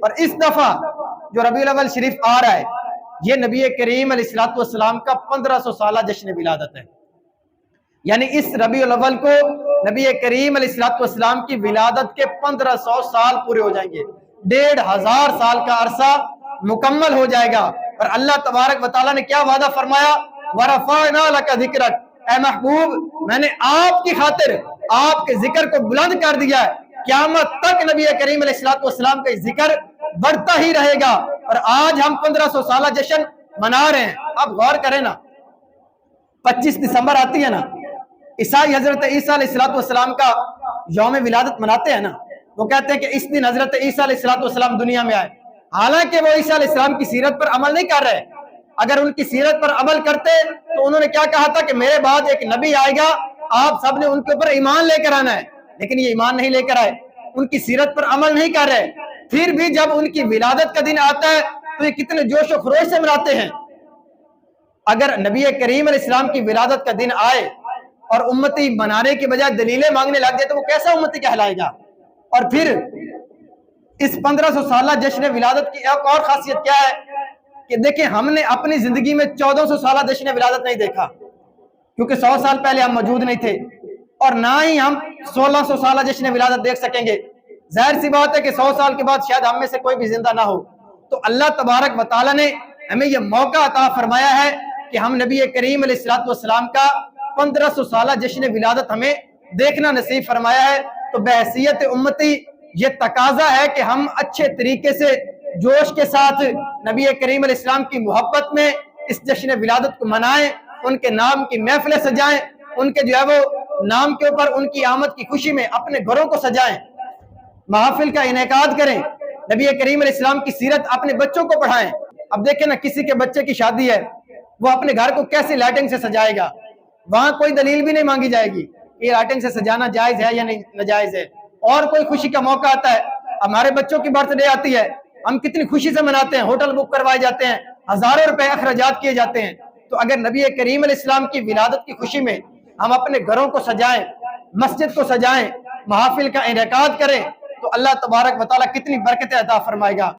اور اس دفعہ جو ربیع الاول شریف آ رہا ہے یہ نبی کریم علیہ الصلوۃ والسلام کا 1500 سالہ جشن ولادت ہے، یعنی اس ربیع الاول کو نبی کریم علیہ الصلوۃ والسلام کی ولادت کے 1500 سال پورے ہو جائیں گے، 1500 سال کا عرصہ مکمل ہو جائے گا۔ اور اللہ تبارک و تعالیٰ نے کیا وعدہ فرمایا، وَرَفَعْنَا لَكَ ذِكْرَكَ، اے محبوب میں نے آپ کی خاطر آپ کے ذکر کو بلند کر دیا ہے، قیامت تک نبی کریم علیہ الصلوۃ والسلام کا ذکر بڑھتا ہی رہے گا۔ اور آج ہم 1500 سالہ جشن منا رہے ہیں۔ اب غور کریں نا، 25 دسمبر آتی ہے نا، عیسائی حضرت عیسیٰ علیہ الصلوۃ والسلام کا یوم ولادت مناتے ہیں نا، وہ کہتے ہیں کہ اس دن حضرت عیسیٰ علیہ الصلوۃ والسلام دنیا میں آئے، حالانکہ وہ عیسیٰ علیہ السلام کی سیرت پر عمل نہیں کر رہے۔ اگر ان کی سیرت پر عمل کرتے تو انہوں نے کیا کہا تھا کہ میرے بعد ایک نبی آئے گا، آپ سب نے ان کے اوپر ایمان لے کر آنا ہے، لیکن یہ ایمان نہیں لے کر آئے، ان کی سیرت پر عمل نہیں کر رہے۔ پھر بھی جب ان کی ولادت کا دن آتا ہے تو یہ کتنے جوش و خروش سے مناتے ہیں۔ اگر نبی کریم علیہ السلام کی ولادت کا دن آئے اور امتی منانے کی بجائے دلیلیں مانگنے لگ جائے تو وہ کیسا امتی کہلائے گا؟ اور پھر اس 1500 سالہ جشن ولادت کی ایک اور خاصیت کیا ہے کہ دیکھیں، ہم نے اپنی زندگی میں 1400 سالہ جشن ولادت نہیں دیکھا، کیونکہ 100 سال پہلے ہم موجود نہیں تھے، اور نہ ہی ہم 1600 سالہ جشن ولادت دیکھ سکیں گے۔ ظاہر سی بات ہے کہ 100 سال کے بعد شاید ہم میں سے کوئی بھی زندہ نہ ہو، تو اللہ تبارک و تعالیٰ نے ہمیں یہ موقع عطا فرمایا ہے کہ ہم نبی کریم علیہ الصلوۃ والسلام کا 1500 سالہ جشن ولادت ہمیں دیکھنا نصیب فرمایا ہے۔ تو بحیثیت امتی یہ تقاضا ہے کہ ہم اچھے طریقے سے جوش کے ساتھ نبی کریم علیہ السلام کی محبت میں اس جشن ولادت کو منائیں، ان کے نام کی محفلیں سجائیں، ان کے جو ہے وہ نام کے اوپر ان کی آمد کی خوشی میں اپنے گھروں کو سجائیں، محافل کا انعقاد کریں، نبی کریم علیہ السلام کی سیرت اپنے بچوں کو پڑھائیں۔ اب دیکھیں نا، کسی کے بچے کی شادی ہے، وہ اپنے گھر کو کیسے لائٹنگ سے سجائے گا؟ وہاں کوئی دلیل بھی نہیں مانگی جائے گی کہ یہ لائٹنگ سے سجانا جائز ہے یا نہیں ناجائز ہے۔ اور کوئی خوشی کا موقع آتا ہے، ہمارے بچوں کی برتھ ڈے آتی ہے، ہم کتنی خوشی سے مناتے ہیں، ہوٹل بک کروائے جاتے ہیں، ہزاروں روپے اخراجات کیے جاتے ہیں۔ تو اگر نبی کریم علیہ السلام کی ولادت کی خوشی میں ہم اپنے گھروں کو سجائیں، مسجد کو سجائیں، محافل کا انعقاد کریں، تو اللہ تبارک و تعالیٰ کتنی برکتیں عطا فرمائے گا۔